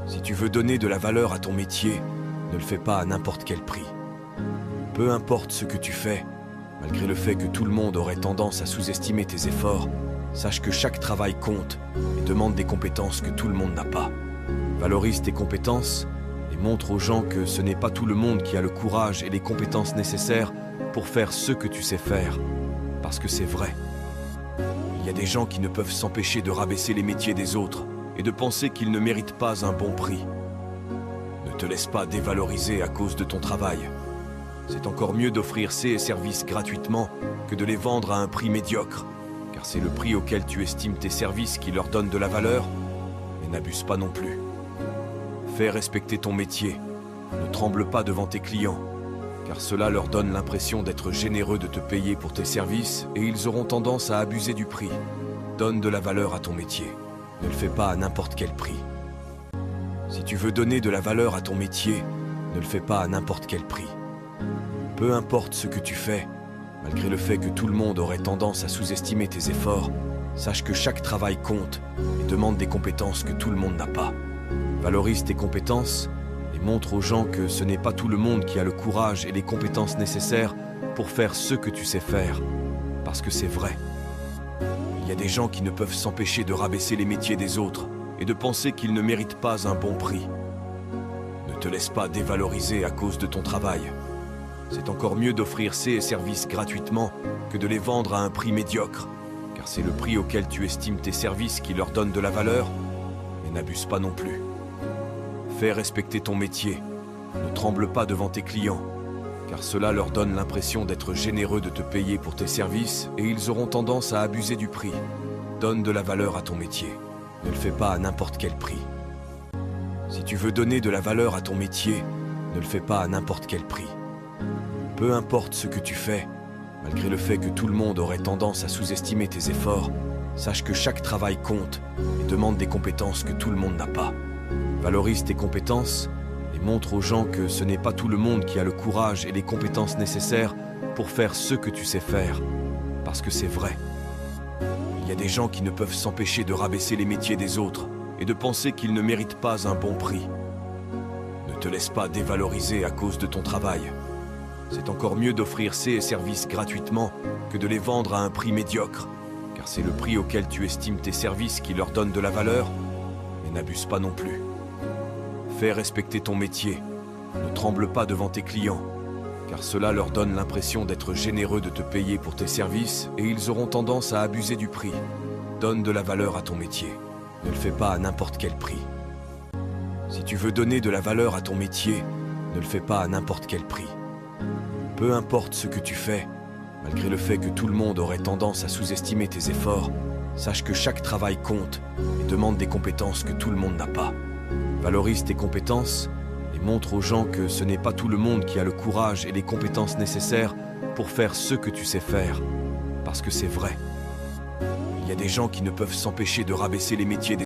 Si tu veux donner de la valeur à ton métier, ne le fais pas à n'importe quel prix. Peu importe ce que tu fais, malgré le fait que tout le monde aurait tendance à sous-estimer tes efforts, sache que chaque travail compte et demande des compétences que tout le monde n'a pas. Valorise tes compétences et montre aux gens que ce n'est pas tout le monde qui a le courage et les compétences nécessaires pour faire ce que tu sais faire, parce que c'est vrai. Il y a des gens qui ne peuvent s'empêcher de rabaisser les métiers des autres et de penser qu'ils ne méritent pas un bon prix. Ne te laisse pas dévaloriser à cause de ton travail. C'est encore mieux d'offrir ces services gratuitement que de les vendre à un prix médiocre, car c'est le prix auquel tu estimes tes services qui leur donne de la valeur, mais n'abuse pas non plus. Fais respecter ton métier, ne tremble pas devant tes clients, car cela leur donne l'impression d'être généreux de te payer pour tes services et ils auront tendance à abuser du prix. Donne de la valeur à ton métier, ne le fais pas à n'importe quel prix. Si tu veux donner de la valeur à ton métier, ne le fais pas à n'importe quel prix. Peu importe ce que tu fais, malgré le fait que tout le monde aurait tendance à sous-estimer tes efforts, sache que chaque travail compte et demande des compétences que tout le monde n'a pas. Valorise tes compétences et montre aux gens que ce n'est pas tout le monde qui a le courage et les compétences nécessaires pour faire ce que tu sais faire, parce que c'est vrai. Il y a des gens qui ne peuvent s'empêcher de rabaisser les métiers des autres et de penser qu'ils ne méritent pas un bon prix. Ne te laisse pas dévaloriser à cause de ton travail. C'est encore mieux d'offrir ces services gratuitement que de les vendre à un prix médiocre, car c'est le prix auquel tu estimes tes services qui leur donne de la valeur, mais n'abuse pas non plus. Fais respecter ton métier, ne tremble pas devant tes clients, car cela leur donne l'impression d'être généreux de te payer pour tes services et ils auront tendance à abuser du prix. Donne de la valeur à ton métier, ne le fais pas à n'importe quel prix. Si tu veux donner de la valeur à ton métier, ne le fais pas à n'importe quel prix. Peu importe ce que tu fais, malgré le fait que tout le monde aurait tendance à sous-estimer tes efforts, sache que chaque travail compte et demande des compétences que tout le monde n'a pas. Valorise tes compétences et montre aux gens que ce n'est pas tout le monde qui a le courage et les compétences nécessaires pour faire ce que tu sais faire, parce que c'est vrai. Il y a des gens qui ne peuvent s'empêcher de rabaisser les métiers des autres et de penser qu'ils ne méritent pas un bon prix. Ne te laisse pas dévaloriser à cause de ton travail. C'est encore mieux d'offrir ces services gratuitement que de les vendre à un prix médiocre, car c'est le prix auquel tu estimes tes services qui leur donne de la valeur, mais n'abuse pas non plus. Fais respecter ton métier, ne tremble pas devant tes clients, car cela leur donne l'impression d'être généreux de te payer pour tes services et ils auront tendance à abuser du prix. Donne de la valeur à ton métier, ne le fais pas à n'importe quel prix. Si tu veux donner de la valeur à ton métier, ne le fais pas à n'importe quel prix. Peu importe ce que tu fais, malgré le fait que tout le monde aurait tendance à sous-estimer tes efforts, sache que chaque travail compte et demande des compétences que tout le monde n'a pas. Valorise tes compétences et montre aux gens que ce n'est pas tout le monde qui a le courage et les compétences nécessaires pour faire ce que tu sais faire, parce que c'est vrai. Il y a des gens qui ne peuvent s'empêcher de rabaisser les métiers des